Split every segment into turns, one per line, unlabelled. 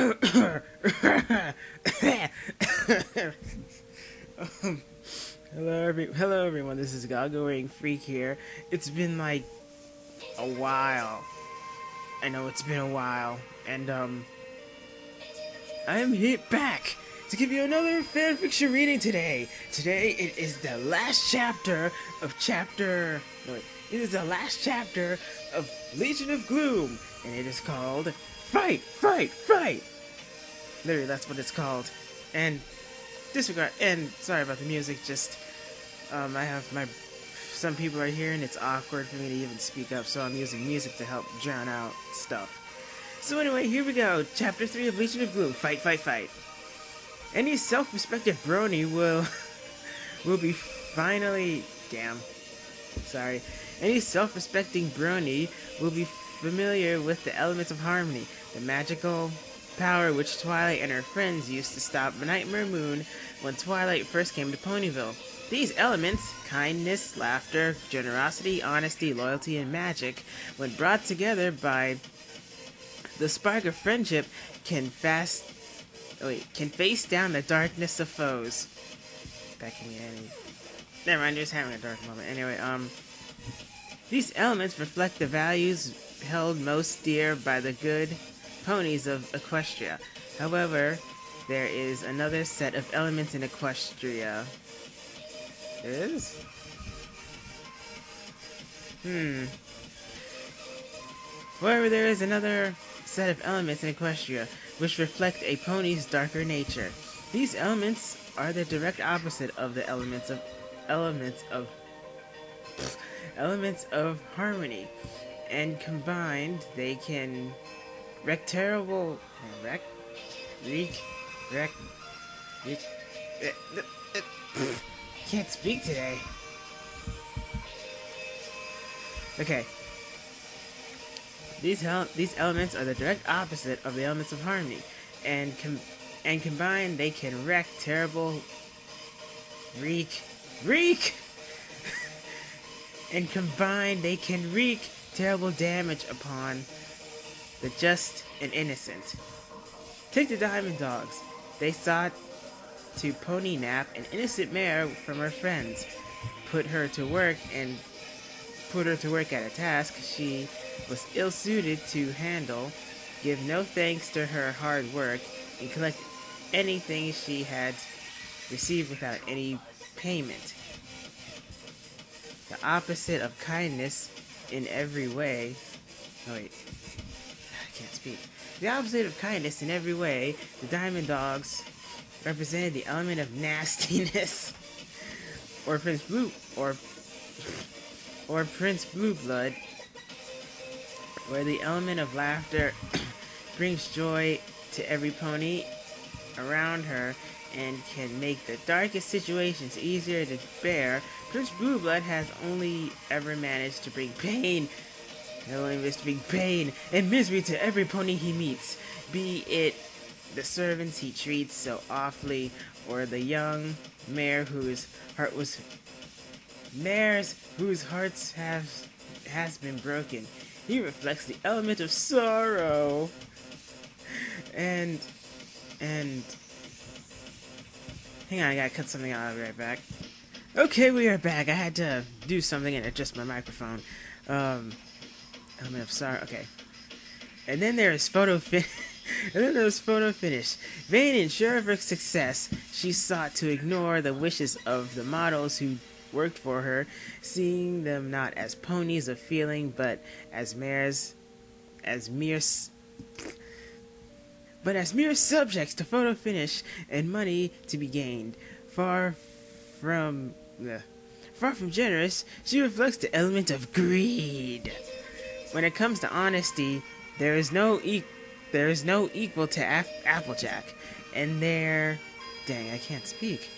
Hello everyone, this is Gargoyling Freak here. It's been like a while. I know it's been a while. And I'm back to give you another fanfiction reading today. Today it is the last chapter of it is the last chapter of Legion of Gloom. And it is called Fight, Fight, Fight! Literally, that's what it's called. And sorry about the music, just I have some people are here and it's awkward for me to even speak up, so I'm using music to help drown out stuff. So anyway, here we go. Chapter 3 of Legion of Gloom. Fight, fight, fight. Any self-respected brony will be finally sorry. Any self-respecting brony will be familiar with the elements of harmony, the magical power which Twilight and her friends used to stop Nightmare Moon when Twilight first came to Ponyville. These elements, kindness, laughter, generosity, honesty, loyalty, and magic, when brought together by the spark of friendship, can face down the darkness of foes. Never mind, just having a dark moment. Anyway, these elements reflect the values held most dear by the good ponies of Equestria. However, there is another set of elements in Equestria. There is? However, there is another set of elements in Equestria which reflect a pony's darker nature. These elements are the direct opposite of the elements of harmony, and combined they can can't speak today. Okay. These elements are the direct opposite of the elements of harmony, and combined they can wreak terrible damage upon the just and innocent. Take the Diamond Dogs. They sought to pony nap an innocent mare from her friends, put her to work at a task she was ill-suited to handle, give no thanks to her hard work, and collect anything she had received without any payment. The opposite of kindness in every way. I can't speak. The opposite of kindness in every way, the Diamond Dogs represented the element of nastiness, or Prince Blueblood, where the element of laughter brings joy to every pony around her and can make the darkest situations easier to bear. Prince Blueblood has only ever managed to bring pain and misery to every pony he meets, be it the servants he treats so awfully, or the young mare whose hearts has been broken. He reflects the element of sorrow. And hang on, I gotta cut something out. I'll be right back. Okay, we are back. I had to do something and adjust my microphone. Element of sorrow. Okay. And then there is photo finish. Vain and sure of her success, she sought to ignore the wishes of the models who worked for her, seeing them not as ponies of feeling, but as mere subjects to photo finish and money to be gained. Far from generous, she reflects the element of greed. When it comes to honesty, there is no equal to Applejack, and I can't speak.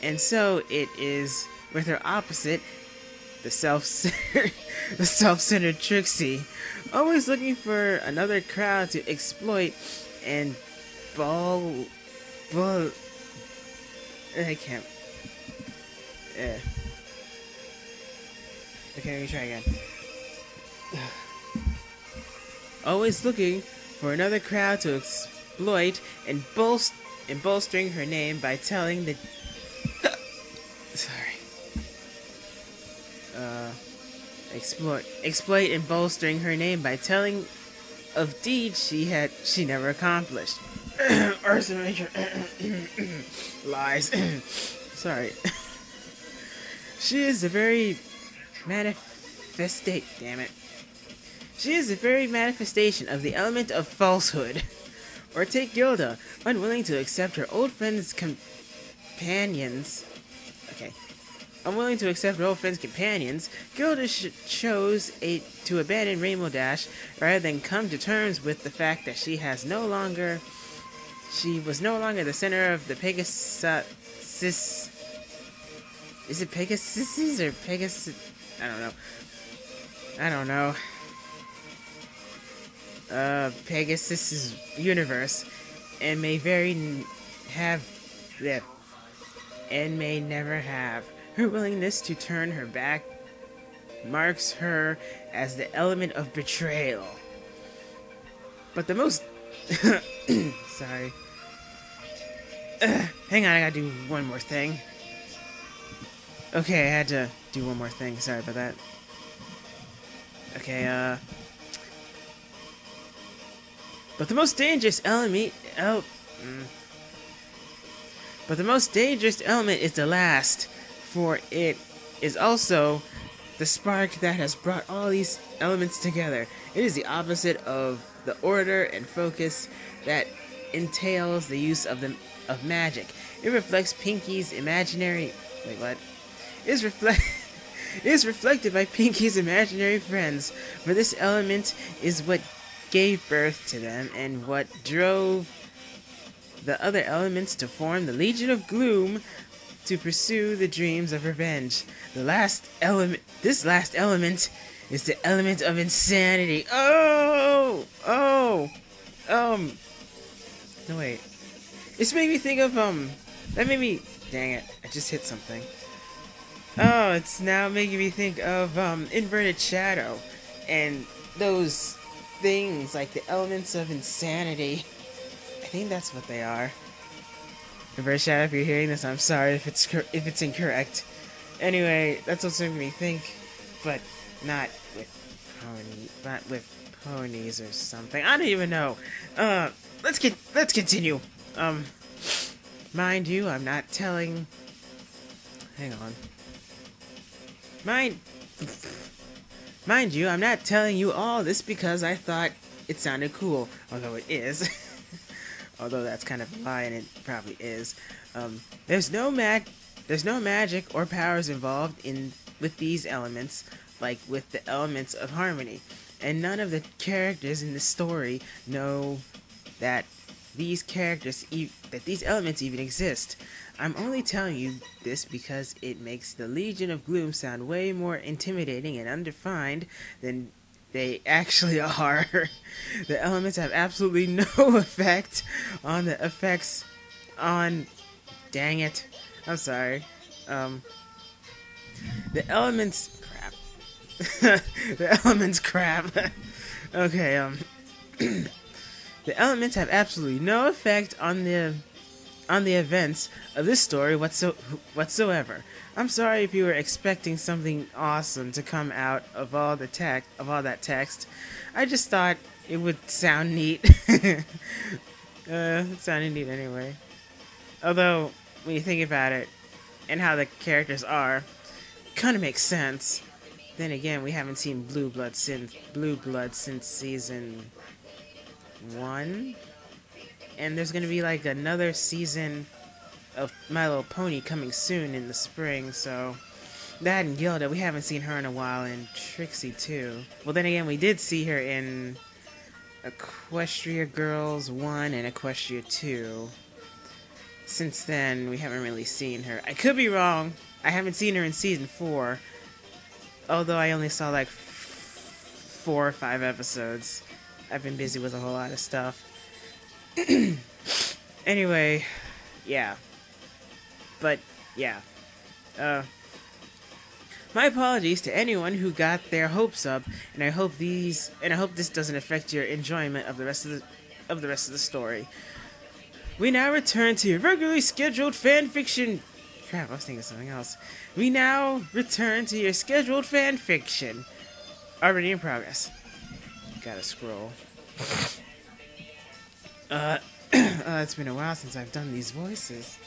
And so it is with her opposite, the self-centered Trixie, always looking for another crowd to exploit and I can't. Okay, let me try again. Always looking for another crowd to exploit and bolstering her name by telling the exploit and bolstering her name by telling of deeds she never accomplished. Lies. Sorry. She is a very damn it. She is a very manifestation of the element of falsehood. Or take Gilda, unwilling to accept her old friend's companions. Okay. Unwilling to accept her old friend's companions, Gilda chose to abandon Rainbow Dash rather than come to terms with the fact that she was no longer the center of the Pegasus. Is it Pegasus or Pegasus? I don't know. Pegasus' universe, and may never have. Her willingness to turn her back marks her as the element of betrayal. But the most... Sorry. Hang on, I gotta do one more thing. Okay, I had to do one more thing. Sorry about that. Okay, But the most dangerous element... But the most dangerous element is the last, for it is also the spark that has brought all these elements together. It is the opposite of the order and focus that entails the use of magic. It reflects Pinky's imaginary... Wait, what? It is reflected by Pinky's imaginary friends, for this element is what gave birth to them and what drove the other elements to form the Legion of Gloom to pursue the dreams of revenge. This last element is the element of insanity. No, wait. This made me think of, dang it, I just hit something. Oh, it's now making me think of, Inverted Shadow, and those things, like the elements of insanity. I think that's what they are. Inverted Shadow, if you're hearing this, I'm sorry if it's incorrect. Anyway, that's what's making me think, but not with ponies or something. I don't even know. Let's continue. Mind you, I'm not telling... Hang on. Mind you, I'm not telling you all this because I thought it sounded cool, although it is. Although that's kind of a lie, and it probably is. There's no magic or powers involved with these elements, like with the elements of harmony. And none of the characters in the story know that these elements even exist. I'm only telling you this because it makes the Legion of Gloom sound way more intimidating and undefined than they actually are. The elements have absolutely no effect on the effects on... Dang it. I'm sorry. The elements... Crap. The elements crap. Okay, the elements have absolutely no effect on the events of this story whatsoever. I'm sorry if you were expecting something awesome to come out of all that text. I just thought it would sound neat. It sounded neat anyway. Although, when you think about it, and how the characters are, it kind of makes sense. Then again, we haven't seen Blue Blood since season 1. And there's gonna be like another season of My Little Pony coming soon in the spring, so that and Gilda, we haven't seen her in a while, and Trixie too. Well, then again, we did see her in Equestria Girls 1 and Equestria 2. Since then, we haven't really seen her. I could be wrong. I haven't seen her in season 4, although I only saw like 4 or 5 episodes. I've been busy with a whole lot of stuff. Anyway, yeah. But, yeah. My apologies to anyone who got their hopes up, and I hope this doesn't affect your enjoyment of the rest of the story. We now return to your regularly scheduled fanfiction. Crap, I was thinking of something else. We now return to your scheduled fanfiction. Already in progress. Gotta scroll. It's been a while since I've done these voices.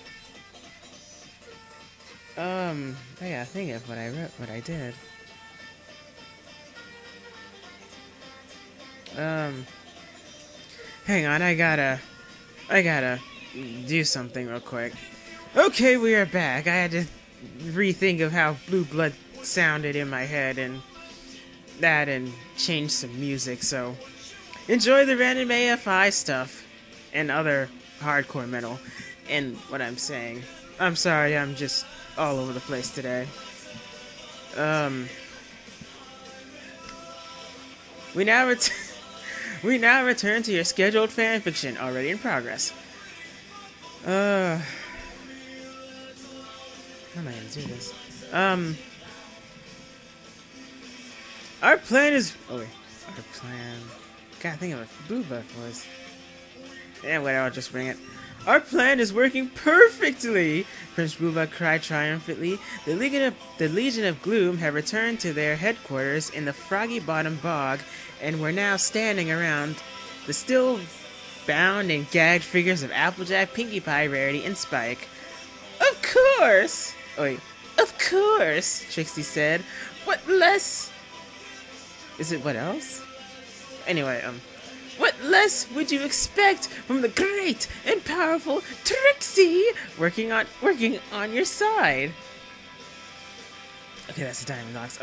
I gotta think of what I did. Hang on, I gotta do something real quick. Okay, we are back. I had to rethink of how Blue Blood sounded in my head and change some music, so enjoy the random AFI stuff and other hardcore metal and what I'm saying. I'm sorry, I'm just all over the place today. We now return to your scheduled fanfiction, already in progress. How am I gonna do this? Our plan is... Oh wait. Our plan... Gotta think of a Blue Blood voice. Yeah, whatever, I'll just bring it. Our plan is working perfectly! Prince Blue Blood cried triumphantly. The Legion of Gloom have returned to their headquarters in the Froggy Bottom Bog, and we're now standing around the still bound and gagged figures of Applejack, Pinkie Pie, Rarity, and Spike. Of course! Oh wait. Of course, Trixie said. What less... Is it what else? Anyway, what less would you expect from the great and powerful Trixie working on your side? Okay, that's the Diamond Dogs.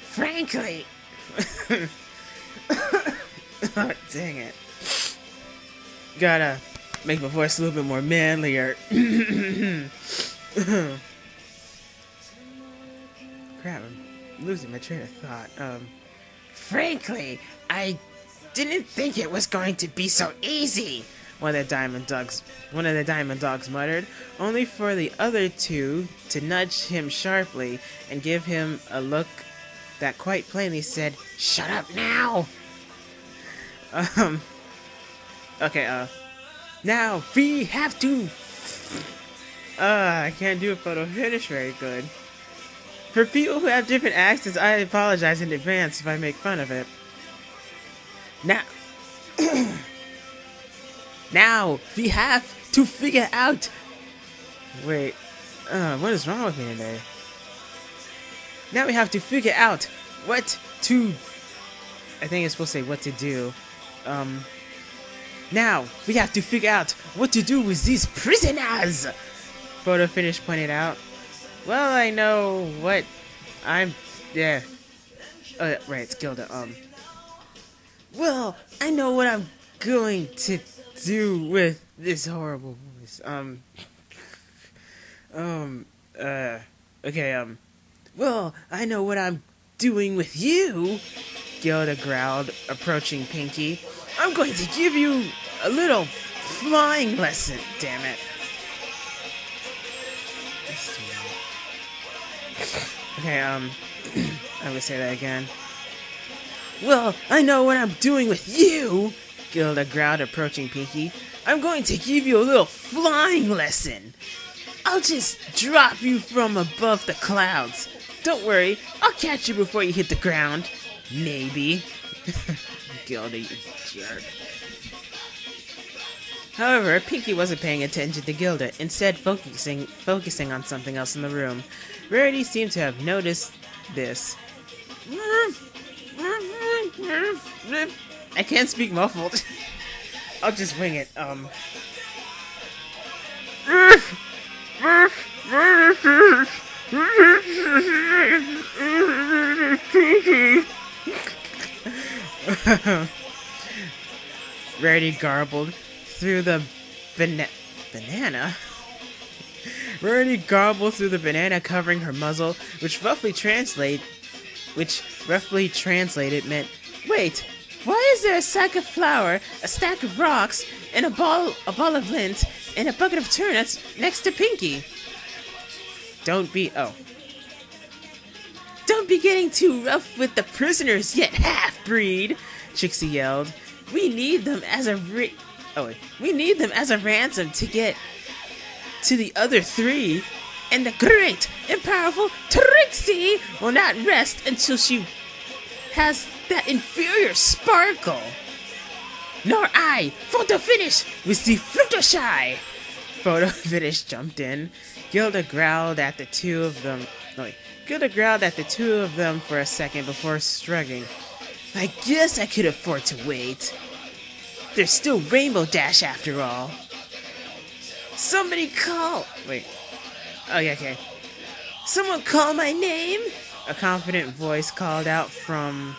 Frankly... Oh, dang it. Gotta make my voice a little bit more manlier. Crap, I'm losing my train of thought. Frankly, I didn't think it was going to be so easy, one of the Diamond Dogs muttered, only for the other two to nudge him sharply and give him a look that quite plainly said, "Shut up now!" Okay, now we have to... I can't do a photo finish very good. For people who have different accents, I apologize in advance if I make fun of it. Now... Now, we have to figure out... Wait, what is wrong with me today? Now we have to figure out what to... I think it's supposed to say what to do. Now, we have to figure out what to do with these prisoners! Photo finish pointed out. Well, I know what yeah. Oh, right, it's Gilda. Well, I know what I'm going to do with this horrible voice. Okay, well, I know what I'm doing with you, Gilda growled, approaching Pinkie. I'm going to give you a little flying lesson, damn it. Okay, I'm gonna say that again. Well, I know what I'm doing with you, Gilda growled, approaching Pinkie. I'm going to give you a little flying lesson. I'll just drop you from above the clouds. Don't worry, I'll catch you before you hit the ground. Maybe. Gilda, you jerk. However, Pinkie wasn't paying attention to Gilda, instead focusing on something else in the room. Rarity seemed to have noticed this. I can't speak muffled. I'll just wing it. Rarity garbled through the banana. Rarity garbled through the banana covering her muzzle, which roughly translated meant, wait, why is there a sack of flour, a stack of rocks, and a ball of lint, and a bucket of turnips next to Pinkie? Don't be... Oh. Don't be getting too rough with the prisoners yet, half-breed, Trixie yelled. We need them as a ransom to get to the other three, and the great and powerful Trixie will not rest until she has that inferior sparkle. Nor I, photo finish with the Fluttershy. Photo finish jumped in. Gilda growled at the two of them for a second before shrugging. I guess I could afford to wait. There's still Rainbow Dash after all. Somebody call... Wait. Oh, yeah, okay. Someone call my name? A confident voice called out from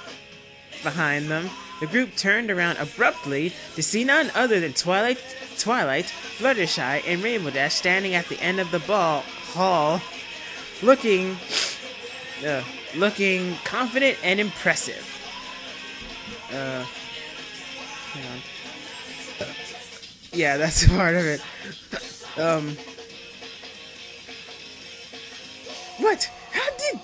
behind them. The group turned around abruptly to see none other than Twilight, Fluttershy, and Rainbow Dash standing at the end of the hall, looking confident and impressive. Hang on. Yeah, that's a part of it. What? How did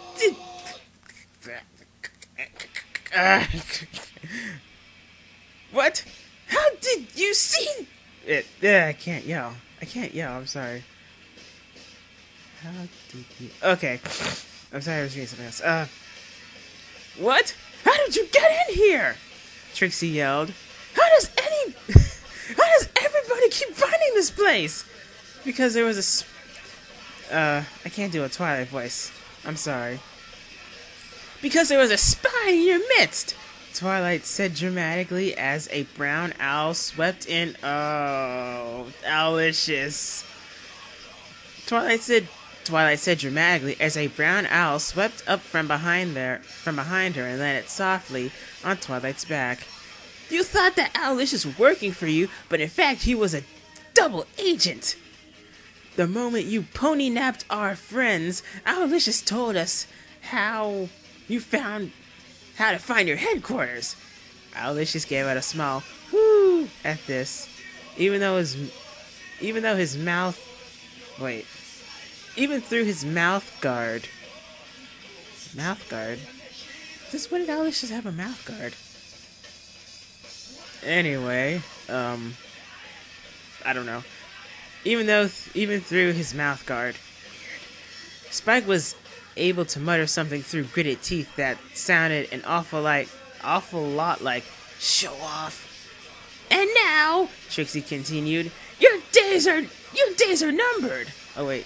what? How did you see it? I can't yell. I'm sorry. How did you... Okay. I'm sorry, I was reading something else. What? How did you get in here? Trixie yelled. How does everybody keep finding this place? Because there was I can't do a Twilight voice. I'm sorry. Because there was a spy in your midst, Twilight said dramatically as a brown owl swept in. Oh, owlicious. Twilight said dramatically as a brown owl swept up from behind her and landed softly on Twilight's back. You thought that Owlicious was working for you, but in fact he was a double agent. The moment you pony-napped our friends, Owlicious told us how to find your headquarters. Owlicious gave out a small whoo at this, even through his mouth guard. Mouth guard? When did Owlicious have a mouth guard? Anyway, I don't know. Even through his mouth guard. Weird. Spike was able to mutter something through gritted teeth that sounded an awful lot like show off. And now, Trixie continued, your days are numbered. Oh wait.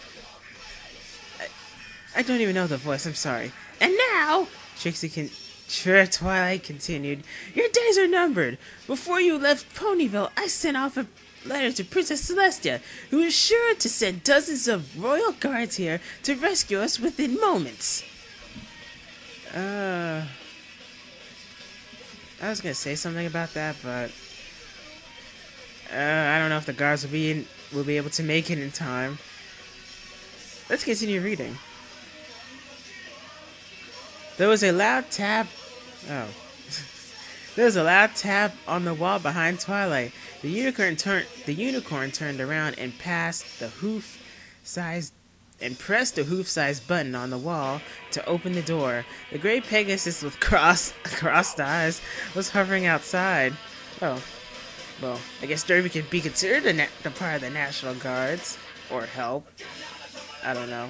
I don't even know the voice, I'm sorry. And now, Twilight continued, your days are numbered. Before you left Ponyville, I sent off a letter to Princess Celestia, who is sure to send dozens of royal guards here to rescue us within moments. I was gonna say something about that, but I don't know if the guards will be able to make it in time. Let's continue reading. There was a loud tap. Oh. There was a loud tap on the wall behind Twilight. The unicorn turned around and pressed the hoof-sized button on the wall to open the door. The gray Pegasus with crossed eyes was hovering outside. Oh. Well, I guess Derby could be considered the part of the National Guards. Or help. I don't know.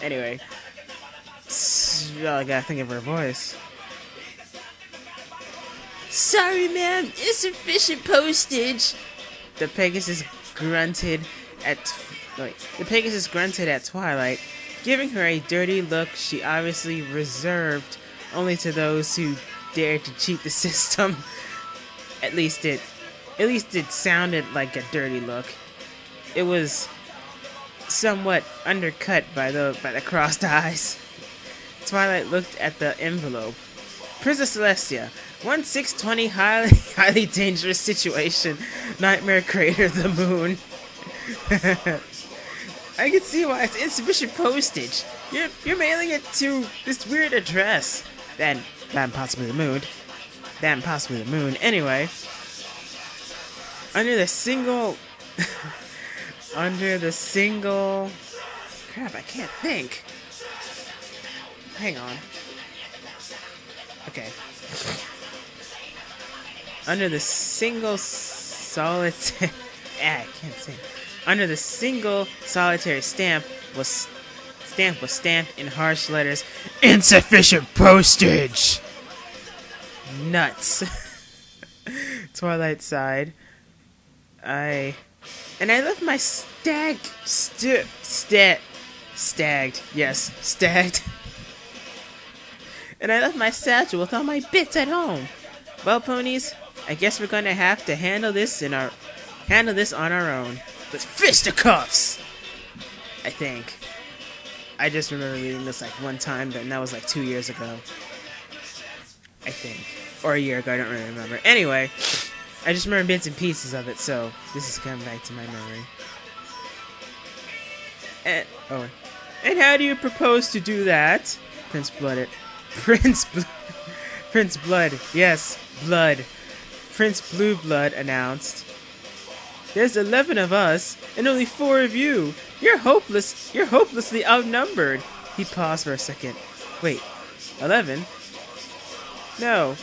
Anyway. Well, I gotta think of her voice. Sorry, ma'am. Insufficient postage. The Pegasus grunted at Twilight, giving her a dirty look she obviously reserved only to those who dared to cheat the system. At least it sounded like a dirty look. It was somewhat undercut by the crossed eyes. Twilight looked at the envelope. Princess Celestia, 1620 highly dangerous situation. Nightmare Crater the Moon. I can see why it's insufficient postage. You're mailing it to this weird address. That and possibly the moon. Anyway. Under the single crap, I can't think. hang on. Okay. Under the single solitary... I can't say. Under the single solitary stamp was stamped in harsh letters, "Insufficient postage!" Nuts. Twilight sighed. I left my stagged. And I left my satchel with all my bits at home. Well, ponies, I guess we're gonna have to handle this on our own. With fisticuffs! I think. I just remember reading this like one time, and that was like 2 years ago. I think. Or a year ago, I don't really remember. Anyway, I just remember bits and pieces of it, so this is coming back to my memory. And how do you propose to do that? Prince Blood, yes, Blood. Prince Blue Blood announced. There's 11 of us, and only 4 of you. You're hopelessly outnumbered. He paused for a second. Wait, 11? No,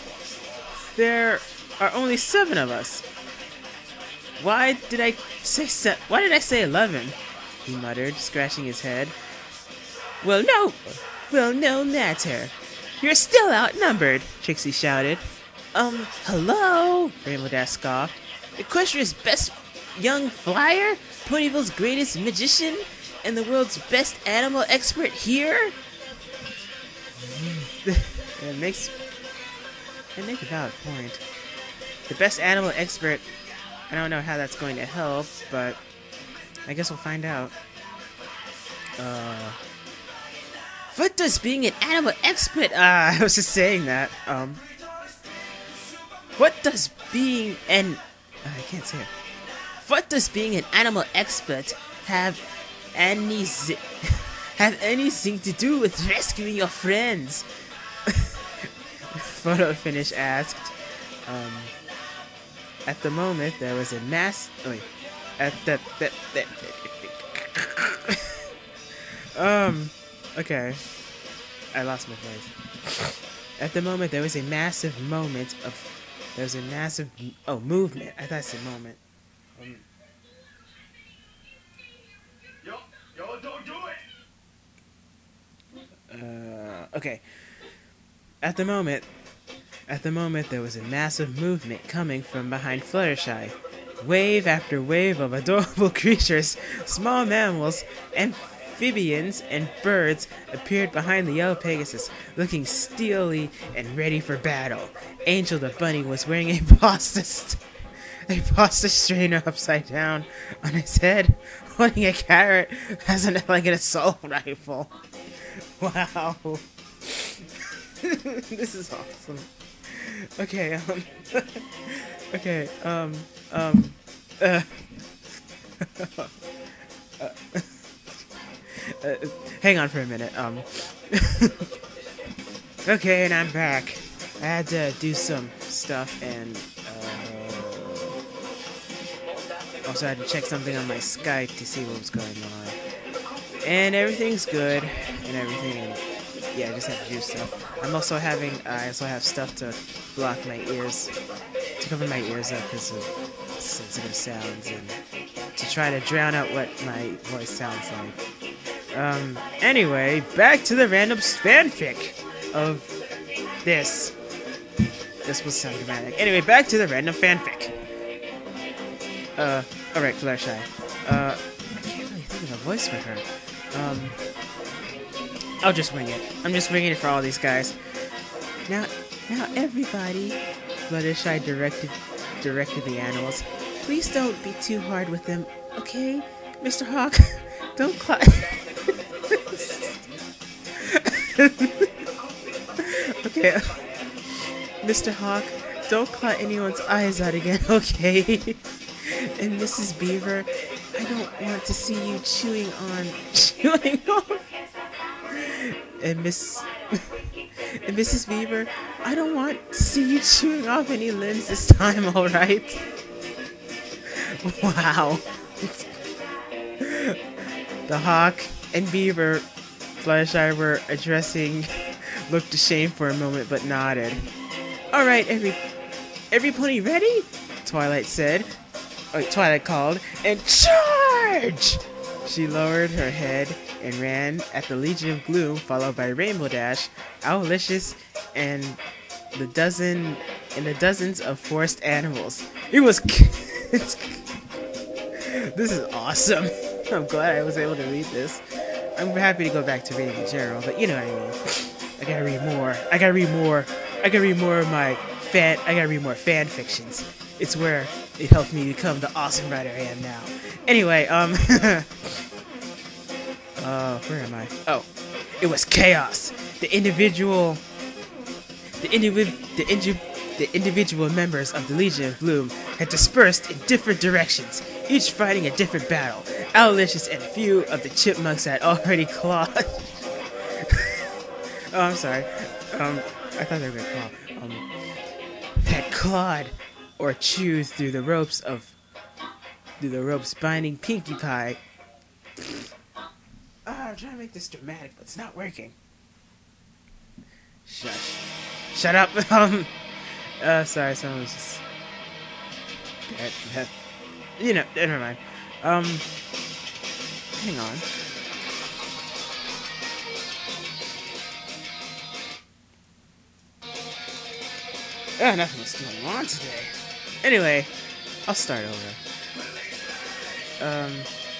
there are only 7 of us. Why did I say 11? He muttered, scratching his head. Well, no matter. You're still outnumbered, Trixie shouted. Hello? Rainbow Dash scoffed. Equestria's best young flyer? Ponyville's greatest magician? And the world's best animal expert here? It makes a valid point. The best animal expert, I don't know how that's going to help, but I guess we'll find out. What does being an animal expert... I was just saying that. What does being an... I can't say it. What does being an animal expert have anything to do with rescuing your friends? Photo finish asked. At the moment, there was a mass... Okay. I lost my place. At the moment, there was a massive movement. I thought I said moment.
Yo, don't do it!
Okay. At the moment, there was a massive movement coming from behind Fluttershy. Wave after wave of adorable creatures, small mammals, amphibians, and birds appeared behind the yellow Pegasus, looking steely and ready for battle. Angel the bunny was wearing a pasta strainer upside down on his head, holding a carrot as an elegant assault rifle. Wow. This is awesome. Okay, hang on for a minute, okay, and I'm back. I had to do some stuff, and, also I had to check something on my Skype to see what was going on. And everything's good, and yeah, I just have to do stuff. I also have stuff to block my ears, to cover my ears up because of sensitive sounds, and to try to drown out what my voice sounds like. Anyway, back to the random fanfic of this. This will sound dramatic. Anyway, back to the random fanfic. Alright, Fluttershy. I can't really think of a voice for her. I'll just wing it. I'm just winging it for all these guys. Now everybody, Fluttershy directed the animals. Please don't be too hard with them, okay? Mr. Hawk, don't cry. Okay, Mr. Hawk, don't claw anyone's eyes out again, okay? And Mrs. Beaver, I don't want to see you chewing off. And Mrs. Beaver, I don't want to see you chewing off any limbs this time, alright? Wow. The Hawk and Beaver Fluttershy were addressing looked ashamed for a moment but nodded. Alright, every pony ready? Twilight called, and charge! She lowered her head and ran at the Legion of Gloom, followed by Rainbow Dash, Owlicious, and the dozens of forest animals. It was this is awesome. I'm glad I was able to read this. I'm happy to go back to reading in general, but you know what I mean. I gotta read more. I gotta read more of my I gotta read more fan fictions. It's where it helped me become the awesome writer I am now. Anyway, where am I? Oh, it was chaos. The individual members of the Legion of Gloom had dispersed in different directions, each fighting a different battle. Owlicious and a few of the chipmunks had already clawed. Oh, I'm sorry. I thought they were gonna claw. Had clawed or chewed through the ropes binding Pinkie Pie. I'm trying to make this dramatic, but it's not working. Shut up. Sorry, someone was just. You know, never mind. Hang on. Nothing's going on today. Anyway, I'll start over.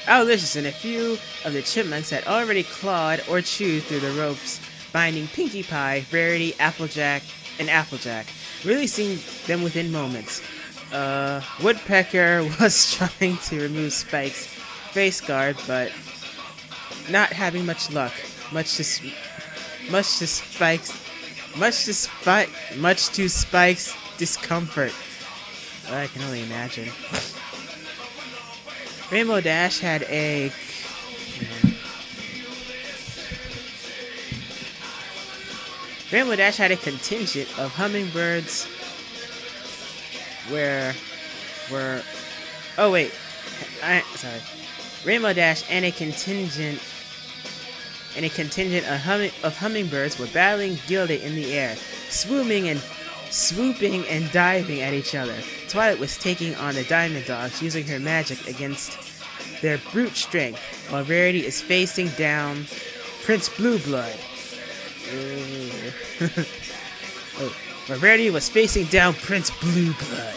Owlicious and a few of the chipmunks had already clawed or chewed through the ropes binding Pinkie Pie, Rarity, Applejack, releasing them within moments. Woodpecker was trying to remove Spike's face guard, but not having much luck, much to Spike's discomfort. I can only imagine. Rainbow Dash had a contingent of hummingbirds Rainbow Dash and a contingent of hummingbirds were battling gilded in the air, swooping and diving at each other. Twilight was taking on the Diamond Dogs, using her magic against their brute strength, while Rarity is facing down Prince Blueblood. While Rarity was facing down Prince Blueblood.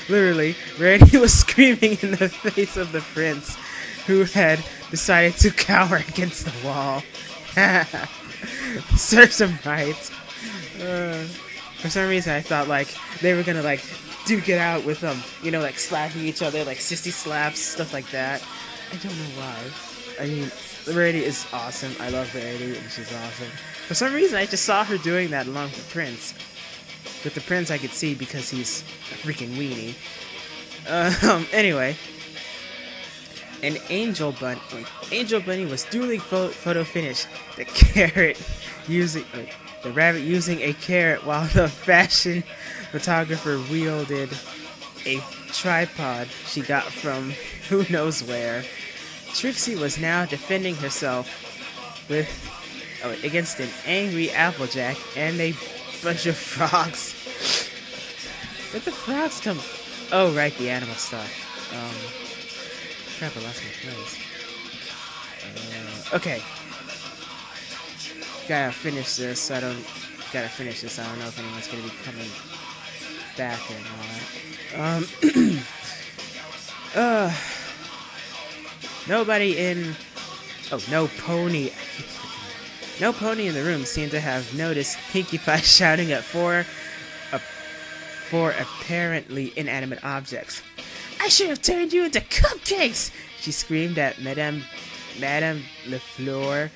Literally, Rarity was screaming in the face of the prince, who had decided to cower against the wall. Serves him right. For some reason, I thought they were gonna duke it out with like slapping each other, like sissy slaps, stuff like that. I don't know why. I mean, Rarity is awesome. I love Rarity, and she's awesome. For some reason, I just saw her doing that along with Prince. With the Prince, I could see because he's a freaking weenie. Anyway. An Angel Bunny was duly photo finished. The rabbit using a carrot, while the fashion photographer wielded a tripod she got from who knows where. Trixie was now defending herself against an angry Applejack and a bunch of frogs. Where'd the frogs come? Oh, right, the animal stuff. Crap, I lost my place. Okay. Gotta finish this. I don't know if anyone's gonna be coming back or not. No pony in the room seemed to have noticed Pinkie Pie shouting at four apparently inanimate objects. I should have turned you into cupcakes! She screamed at Madame Lefleur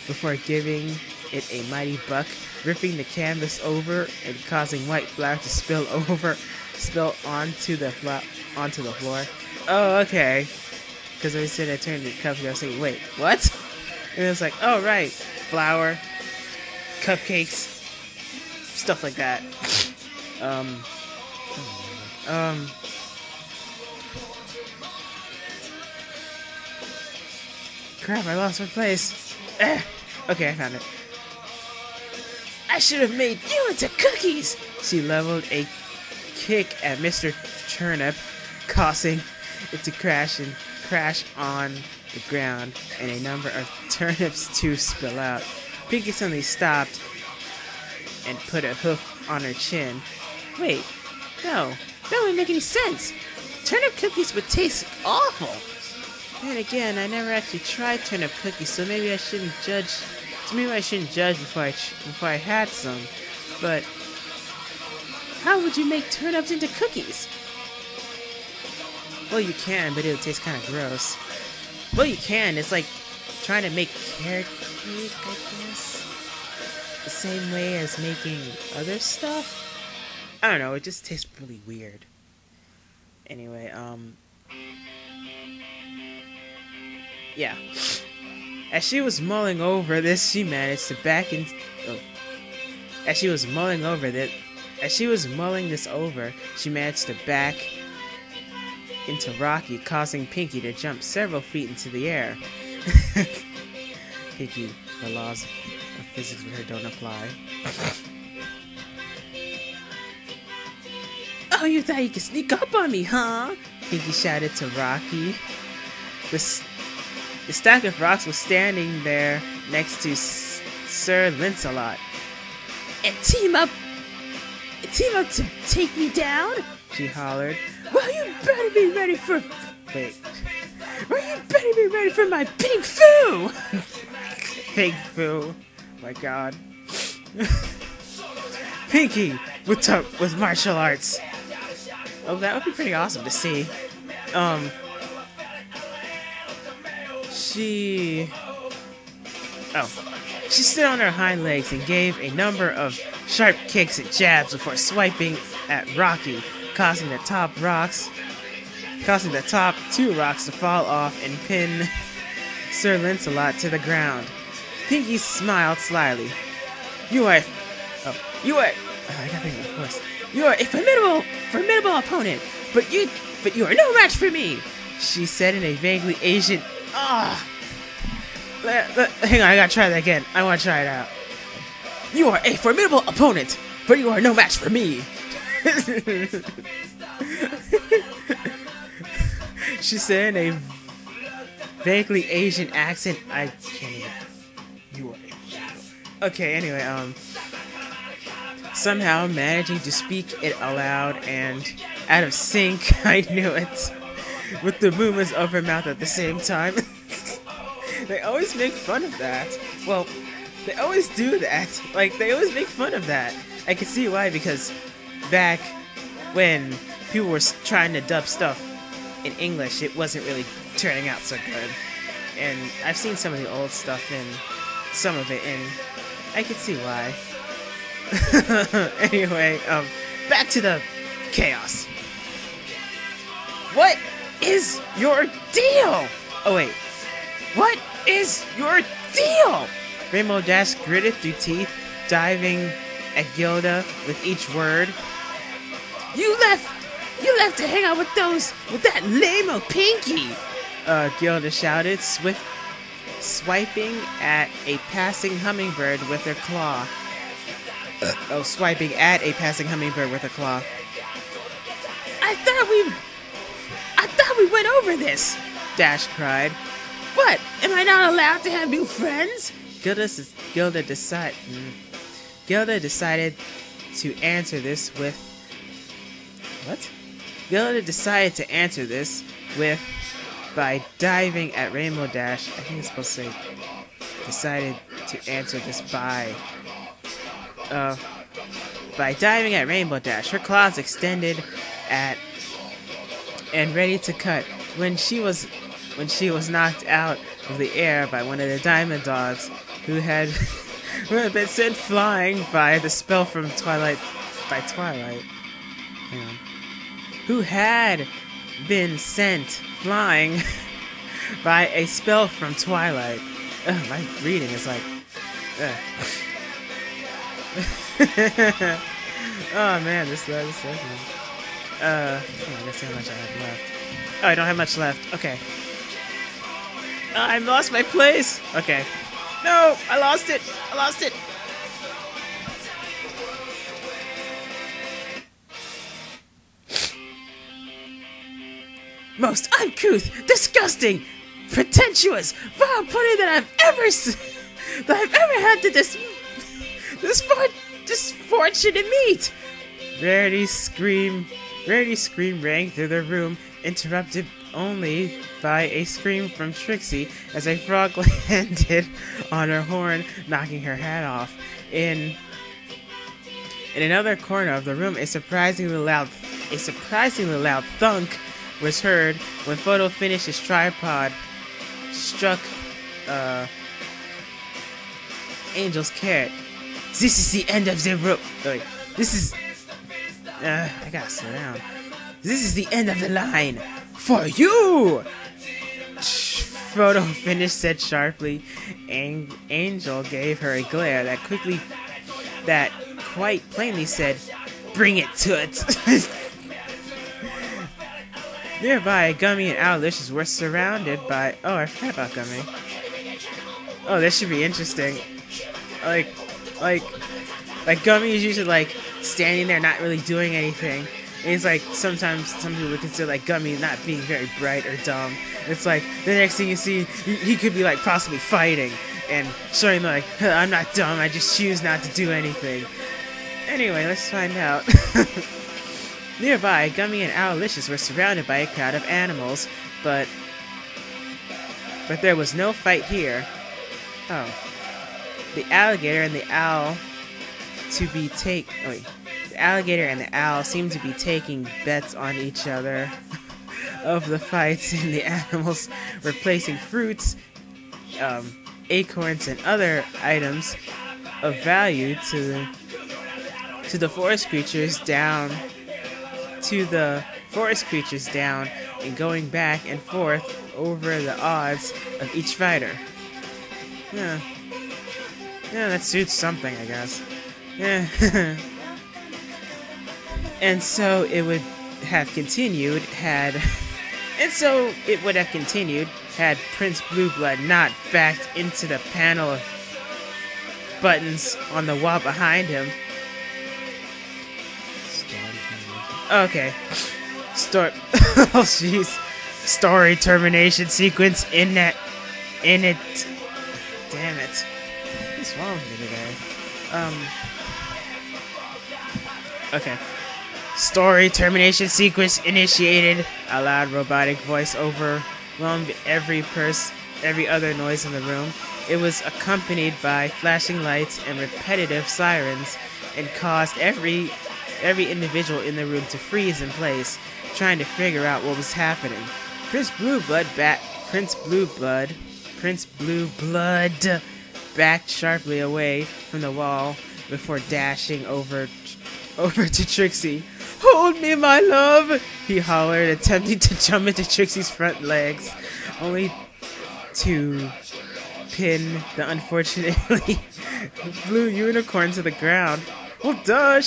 before giving it a mighty buck, ripping the canvas over and causing white flour to spill onto the floor. Oh, okay. Because I said I turned it cupcakes, I was thinking, wait, what? And it was like, oh, right, flour, cupcakes, stuff like that. Crap, I lost my place. Okay, I found it. I should have made you into cookies! She leveled a kick at Mr. Turnip, causing it to crash on the ground, and a number of turnips to spill out. Pinky suddenly stopped and put a hoof on her chin. Wait, no, that wouldn't make any sense. Turnip cookies would taste awful. Then again, I never actually tried turnip cookies, so maybe I shouldn't judge. Maybe I shouldn't judge before I had some. But how would you make turnips into cookies? Well, you can, but it would taste kind of gross. Well, you can. It's like trying to make carrot cake, I guess. The same way as making other stuff. I don't know. It just tastes really weird. Anyway, yeah. As she was mulling over this, she managed to back in. As she was mulling this over, she managed to back into Rocky, causing Pinky to jump several feet into the air. Pinky, the laws of physics with her don't apply. Oh, you thought you could sneak up on me, huh? Pinky shouted to Rocky. The stack of rocks was standing there next to Sir Lancelot. And team up to take me down? She hollered. Well, you better be ready for... Wait. Well, you better be ready for my pig foo! Pig foo. My god. Pinky with martial arts. Oh, that would be pretty awesome to see. She stood on her hind legs and gave a number of sharp kicks and jabs before swiping at Rocky, causing the top two rocks to fall off and pin Sir Lancelot to the ground. Pinky smiled slyly. You are a formidable opponent, but you are no match for me, she said in a vaguely Asian. Hang on, I gotta try that again. I wanna try it out. You are a formidable opponent, but you are no match for me. She said in a vaguely Asian accent. I can't even. You are a. Okay, anyway, somehow managing to speak it aloud and out of sync, I knew it, with the movements of her mouth at the same time. They always make fun of that. Well, they always do that. Like, they always make fun of that. I can see why, because back when people were trying to dub stuff in English, it wasn't really turning out so good. And I've seen some of the old stuff and some of it, and I can see why. Anyway, back to the chaos. What is your deal? Oh wait, what is your deal? Rainbow Dash gritted through teeth, diving at Gilda with each word. You left to hang out with that lame-o Pinky. Gilda shouted, swiping at a passing hummingbird with her claw. Swiping at a passing hummingbird with her claw. I thought we went over this, Dash cried. What? Am I not allowed to have new friends? Gilda decided to answer this with... What? Gilda decided to answer this with... by diving at Rainbow Dash. I think it's supposed to say... decided to answer this by diving at Rainbow Dash. Her claws extended at... and ready to cut when she was knocked out of the air by one of the Diamond Dogs who had been sent flying by the spell from Twilight. Hang on. Who had been sent flying by a spell from Twilight. My reading is like... Oh man, this segment. I gotta see how much I have left. Oh, I don't have much left. Okay. I lost my place. Okay. No, I lost it. most uncouth, disgusting, pretentious, vile pudding that I've ever had to misfortune to meet. Rarity's scream rang through the room, interrupted only by a scream from Trixie as a frog landed on her horn, knocking her hat off. In another corner of the room, a surprisingly loud thunk was heard when Photo finished his tripod struck Angel's carrot. This is the end of the rope. Wait, this is... I gotta slow down. This is the end of the line. For you! Frodo finished said sharply. Angel gave her a glare that quite plainly said, "Bring it to it." Nearby, Gummy and Owlicious were surrounded by... Oh, I forgot about Gummy. Oh, this should be interesting. Like Gummy is usually like standing there not really doing anything. And it's like sometimes some people would consider like Gummy not being very bright or dumb. It's like the next thing you see, he could be like possibly fighting and showing like, I'm not dumb, I just choose not to do anything. Anyway, let's find out. Nearby, Gummy and Owlicious were surrounded by a crowd of animals, but there was no fight here. Oh. The alligator and the owl the alligator and the owl seemed to be taking bets on each other of the fights, and the animals were placing fruits, acorns, and other items of value to the forest creatures down, and going back and forth over the odds of each fighter. Yeah, that suits something, I guess. Yeah. And so it would have continued had Prince Blueblood not backed into the panel of buttons on the wall behind him. Okay. Oh jeez. Story termination sequence in it. Damn it. What's wrong with me today? Okay. Story termination sequence initiated. A loud robotic voice overwhelmed every other noise in the room. It was accompanied by flashing lights and repetitive sirens, and caused every individual in the room to freeze in place, trying to figure out what was happening. Prince Blueblood backed sharply away from the wall before dashing over to Trixie. "Hold me, my love!" he hollered, attempting to jump into Trixie's front legs, only to pin the unfortunately blue unicorn to the ground. Well, duh,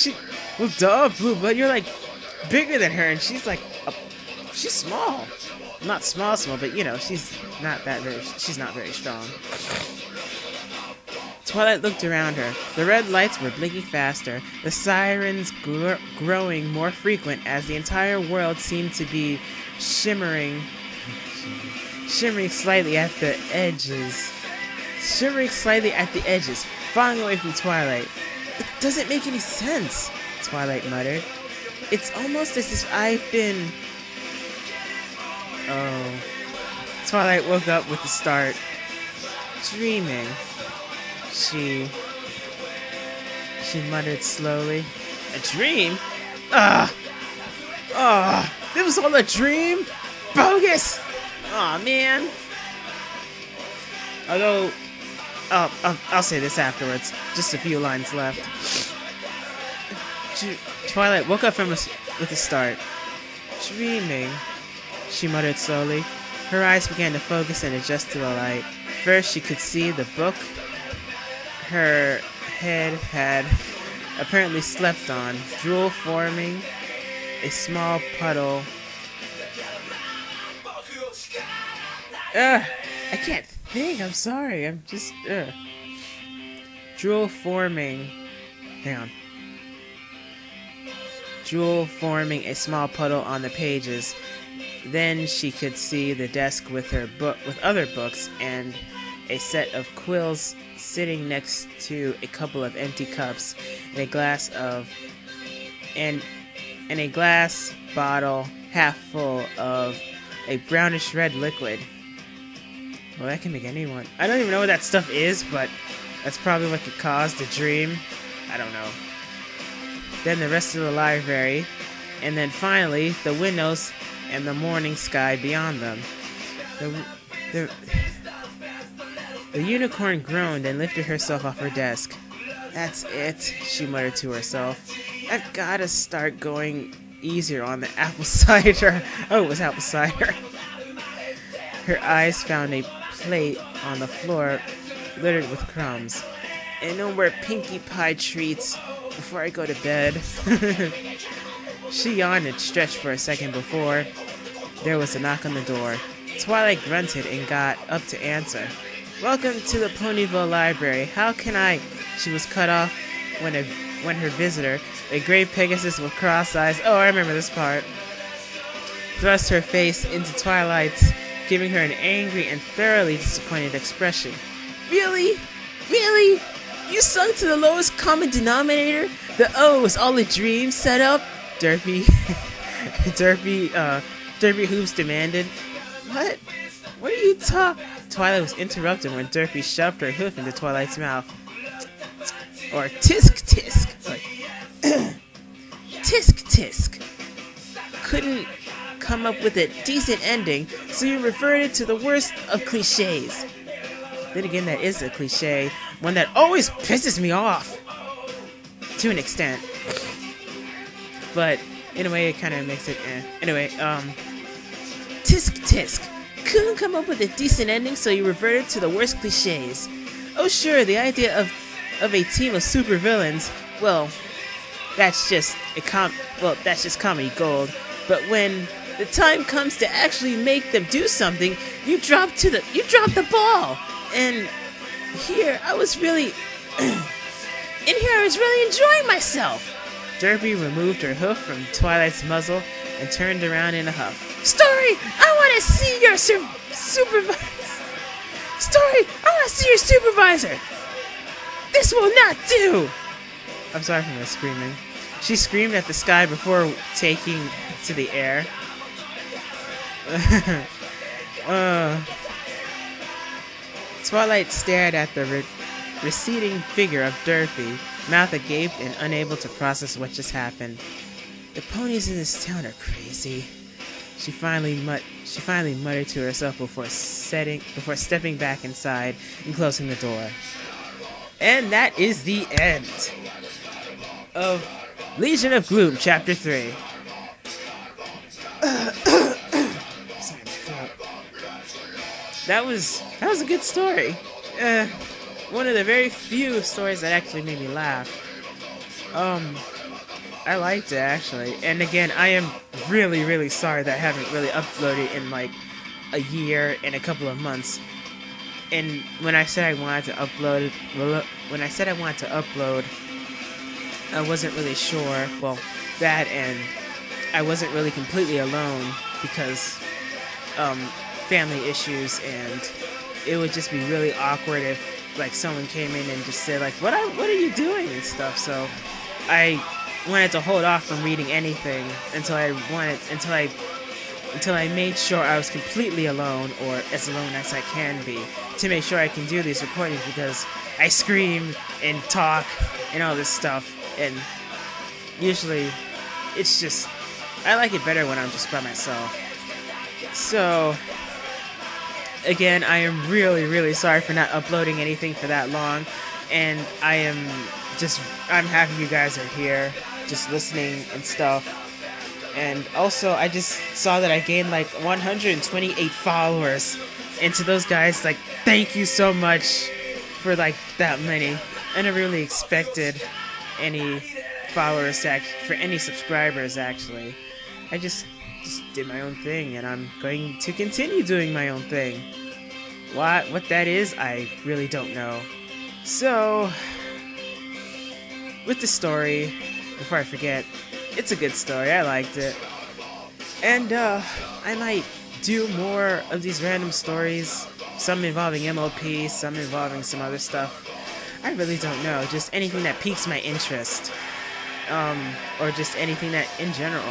Blueblood, you're like bigger than her, and she's like, she's small. Not small, but you know, she's not very strong. Twilight looked around her. The red lights were blinking faster, the sirens growing more frequent as the entire world seemed to be shimmering slightly at the edges, falling away from Twilight. "It doesn't make any sense," Twilight muttered. "It's almost as if I've been..." Oh. Twilight woke up with a start. "Dreaming," she muttered slowly. "A dream? This was all a dream? Bogus! Aw, man." I'll say this afterwards. Just a few lines left. Twilight woke up with a start. "Dreaming," she muttered slowly. Her eyes began to focus and adjust to the light. First, she could see the book her head had apparently slept on, drool forming a small puddle. I can't think, I'm sorry, I'm just, drool forming drool forming a small puddle on the pages. Then she could see the desk with other books and a set of quills sitting next to a couple of empty cups and a glass bottle half full of a brownish red liquid. Well, that can make anyone. I don't even know what that stuff is, but that's probably what could cause the dream. I don't know. Then the rest of the library, and then finally the windows and the morning sky beyond them. The unicorn groaned and lifted herself off her desk. That's it, she muttered to herself. I've gotta start going easier on the apple cider. Oh, it was apple cider. Her eyes found a plate on the floor littered with crumbs. And no more Pinkie Pie treats before I go to bed. She yawned and stretched for a second before there was a knock on the door. Twilight grunted and got up to answer. Welcome to the Ponyville Library. How can I? She was cut off when her visitor, a gray Pegasus with cross eyes, oh, I remember this part, thrust her face into Twilight's, giving her an angry and thoroughly disappointed expression. Really? Really? You sunk to the lowest common denominator? The was all a dream set up? Derpy Hoops demanded. What? What are you talking? Twilight was interrupted when Derpy shoved her hoof into Twilight's mouth. Or tisk tisk. Tisk tisk. Couldn't come up with a decent ending, so you reverted to the worst of cliches. Then again, that is a cliche, one that always pisses me off. To an extent. But in a way, it kind of makes it Anyway, tisk tisk. Couldn't come up with a decent ending, so you reverted to the worst cliches. Oh sure, the idea of a team of supervillains, well, that's just comedy gold. But when the time comes to actually make them do something, you drop the ball. And here I was really enjoying myself. Derpy removed her hoof from Twilight's muzzle and turned around in a huff. Story, I want to see your supervisor. Story, I want to see your supervisor. This will not do. I'm sorry for my screaming. She screamed at the sky before taking to the air. Twilight stared at the receding figure of Derpy, mouth agape and unable to process what just happened. The ponies in this town are crazy. She finally muttered to herself before stepping back inside and closing the door. And that is the end of Legion of Gloom, Chapter 3. That was a good story. One of the very few stories that actually made me laugh. I liked it, actually. And again, I am really, really sorry that I haven't really uploaded in like a year and a couple of months. And when I said I wanted to upload, I wasn't really sure. Well, that and I wasn't really completely alone because family issues, and it would just be really awkward if like someone came in and just said like, what are you doing and stuff. So I wanted to hold off from reading anything until I made sure I was completely alone, or as alone as I can be, to make sure I can do these recordings, because I scream and talk and all this stuff, and usually it's just, I like it better when I'm just by myself. So again, I am really, really sorry for not uploading anything for that long, and I'm happy you guys are here, just listening and stuff. And also, I just saw that I gained like 128 followers, and to those guys, like, thank you so much for like that many. I never really expected any followers for any subscribers, actually. I just did my own thing, and I'm going to continue doing my own thing. What that is, I really don't know. So, with the story, before I forget, it's a good story. I liked it. And I might do more of these random stories, some involving MOP, some involving some other stuff. I really don't know, just anything that piques my interest, or just anything that in general.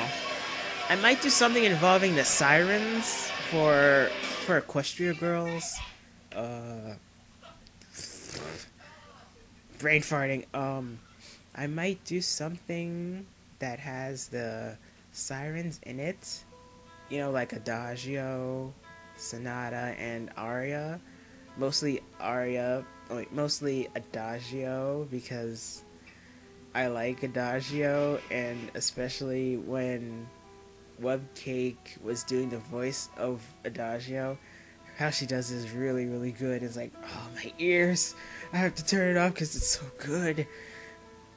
I might do something involving the sirens for Equestria Girls. Brain farting. I might do something that has the sirens in it. You know, like Adagio, Sonata, and Aria. Mostly Aria, mostly Adagio, because I like Adagio, and especially when Webcake was doing the voice of Adagio, how she does is really, really good. It's like, oh, my ears, I have to turn it off because it's so good.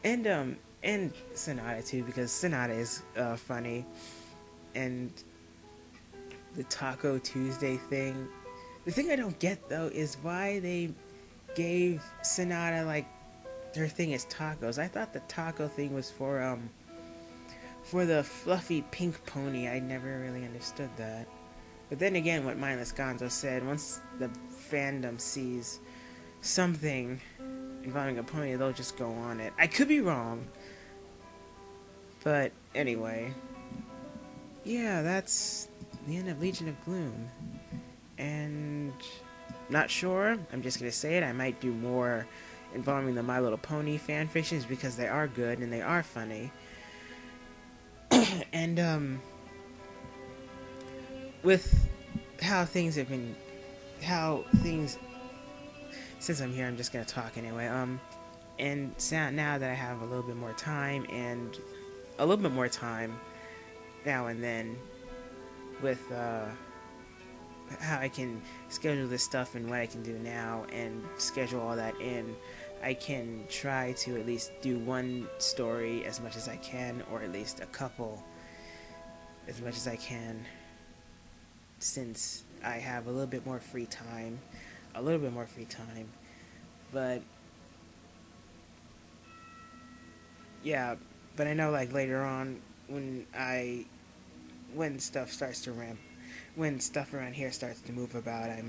And Sonata too, because Sonata is funny. And the Taco Tuesday thing. The thing I don't get though is why they gave Sonata, like, her thing is tacos. I thought the taco thing was for the fluffy pink pony. I never really understood that. But then again, what Mindless Gonzo said, once the fandom sees something involving a pony, they'll just go on it. I could be wrong. But anyway, yeah, that's the end of Legion of Gloom. And not sure, I'm just gonna say it, I might do more involving the My Little Pony fanfictions because they are good and they are funny. And with how things, since I'm here, I'm just gonna talk anyway. And so now that I have a little bit more time now and then with how I can schedule this stuff and what I can do now and schedule all that in, I can try to at least do one story as much as I can, or at least a couple as much as I can, since I have a little bit more free time. But yeah, but I know, like, later on when stuff starts to ramp, when stuff around here starts to move about, I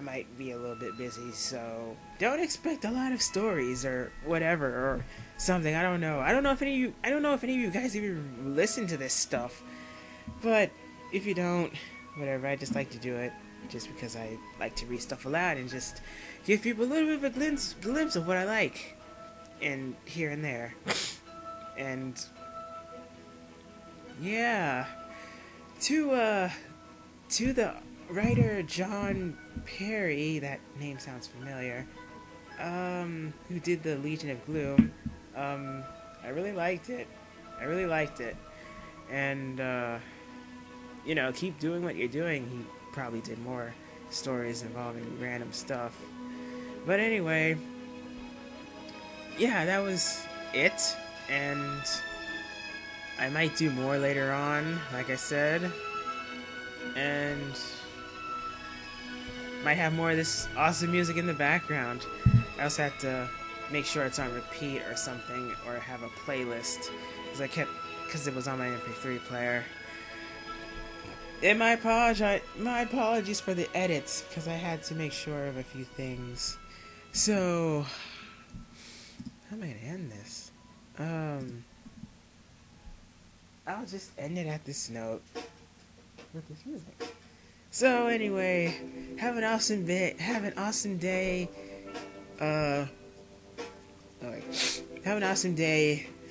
might be a little bit busy, so don't expect a lot of stories or whatever or something. I don't know if any of you guys even listen to this stuff, but if you don't, whatever, I just like to do it just because I like to read stuff aloud and just give people a little bit of a glimpse of what I like, and here and there. And yeah, to the writer John Perry, that name sounds familiar, who did the Legion of Gloom, I really liked it, and you know, keep doing what you're doing. He probably did more stories involving random stuff, but anyway, yeah, that was it, and I might do more later on, like I said, and might have more of this awesome music in the background. I also have to make sure it's on repeat or something, or have a playlist, because it was on my MP3 player. And my apologies for the edits, because I had to make sure of a few things. So, how am I gonna end this? I'll just end it at this note with this music. So anyway, have an awesome day. Have an awesome day.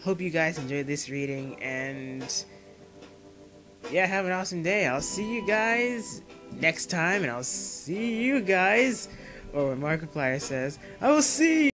Hope you guys enjoyed this reading, and yeah, have an awesome day. I'll see you guys next time, and I'll see you guys, or what Markiplier says, I will see you.